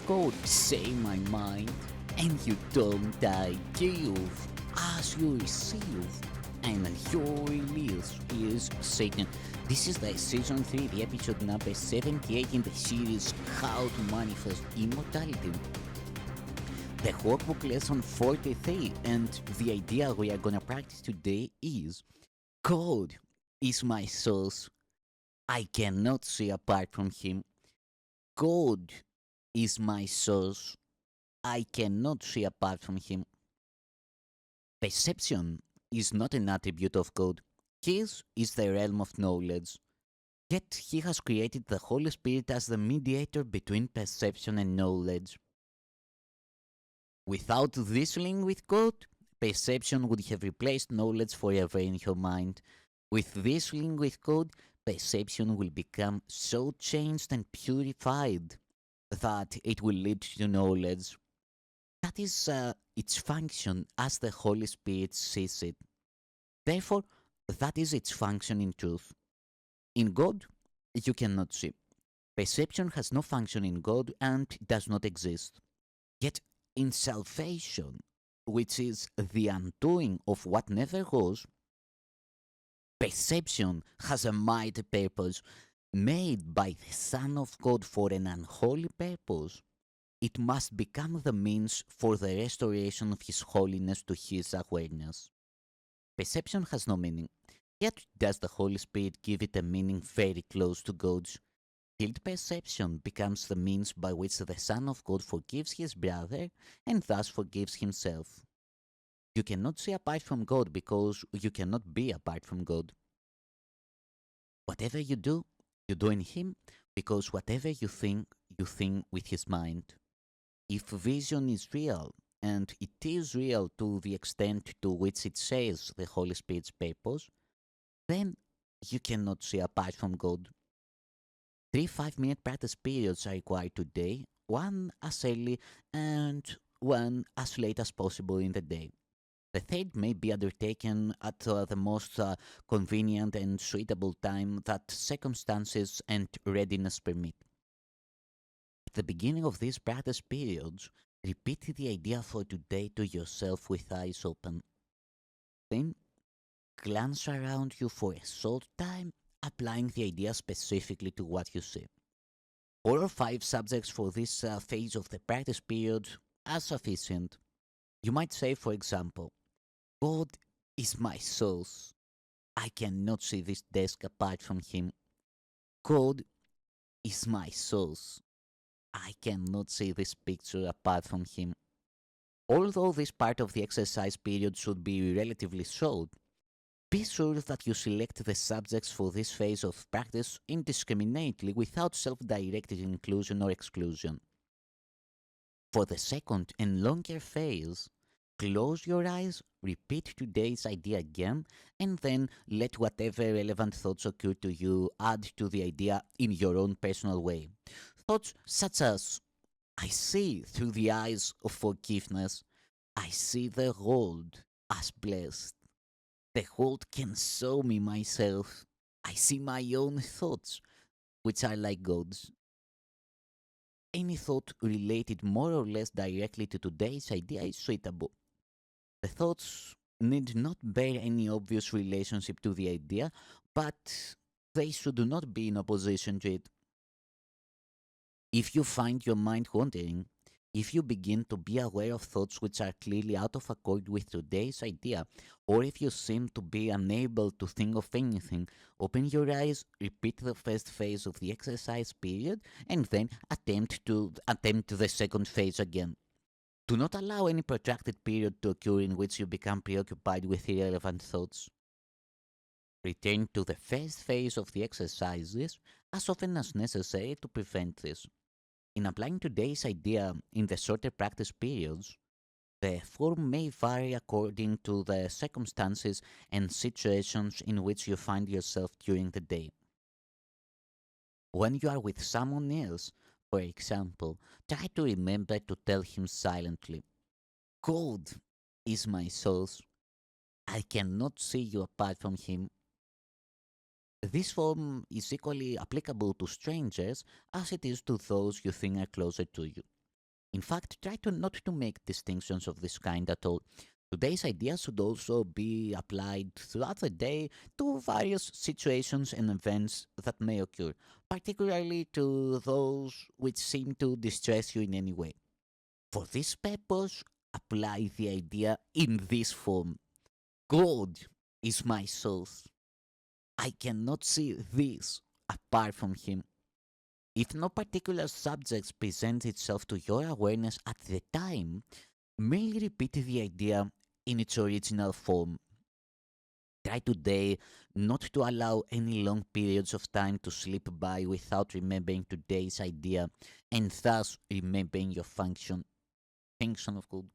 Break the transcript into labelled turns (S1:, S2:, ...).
S1: code say my mind, and you don't die give as you receive, and your release is Satan. This is the season 3, the episode number 78 in the series How to Manifest Immortality. The workbook lesson 43, and the idea we are gonna practice today is code is my source. I cannot see apart from him. God is my source. I cannot see apart from him. Perception is not an attribute of God. His is the realm of knowledge. Yet he has created the Holy Spirit as the mediator between perception and knowledge. Without this link with God, perception would have replaced knowledge forever in your mind. With this link with God, perception will become so changed and purified that it will lead to knowledge. That is its function as the Holy Spirit sees it. Therefore, that is its function in truth. In God, you cannot see. Perception has no function in God and does not exist. Yet, in salvation, which is the undoing of what never was, perception has a mighty purpose made by the Son of God for an unholy purpose. It must become the means for the restoration of His holiness to His awareness. Perception has no meaning, yet does the Holy Spirit give it a meaning very close to God's. Guilt perception becomes the means by which the Son of God forgives his brother and thus forgives himself. You cannot see apart from God because you cannot be apart from God. Whatever you do in Him because whatever you think with His mind. If vision is real, and it is real to the extent to which it says the Holy Spirit's purpose, then you cannot see apart from God. 3 5-minute practice periods are required today, one as early and one as late as possible in the day. The third may be undertaken at the most convenient and suitable time that circumstances and readiness permit. At the beginning of these practice periods, repeat the idea for today to yourself with eyes open. Then, glance around you for a short time, applying the idea specifically to what you see. 4 or 5 subjects for this phase of the practice period are sufficient. You might say, for example, God is my source. I cannot see this desk apart from Him. God is my source. I cannot see this picture apart from Him. Although this part of the exercise period should be relatively short, be sure that you select the subjects for this phase of practice indiscriminately without self-directed inclusion or exclusion. For the second and longer phase, close your eyes, repeat today's idea again, and then let whatever relevant thoughts occur to you add to the idea in your own personal way. Thoughts such as, I see through the eyes of forgiveness. I see the world as blessed. The world can show me myself. I see my own thoughts, which are like God's. Any thought related more or less directly to today's idea is suitable. The thoughts need not bear any obvious relationship to the idea, but they should not be in opposition to it. If you find your mind wandering, if you begin to be aware of thoughts which are clearly out of accord with today's idea, or if you seem to be unable to think of anything, open your eyes, repeat the first phase of the exercise period, and then attempt the second phase again. Do not allow any protracted period to occur in which you become preoccupied with irrelevant thoughts. Return to the first phase of the exercises as often as necessary to prevent this. In applying today's idea in the shorter practice periods, the form may vary according to the circumstances and situations in which you find yourself during the day. When you are with someone else, for example, try to remember to tell him silently, God is my source. I cannot see you apart from Him. This form is equally applicable to strangers as it is to those you think are closer to you. In fact, try to not to make distinctions of this kind at all. Today's idea should also be applied throughout the day to various situations and events that may occur, particularly to those which seem to distress you in any way. For this purpose, apply the idea in this form. God is my source. I cannot see this apart from Him. If no particular subject presents itself to your awareness at the time, merely repeat the idea in its original form. Try today not to allow any long periods of time to slip by without remembering today's idea and thus remembering your function of God.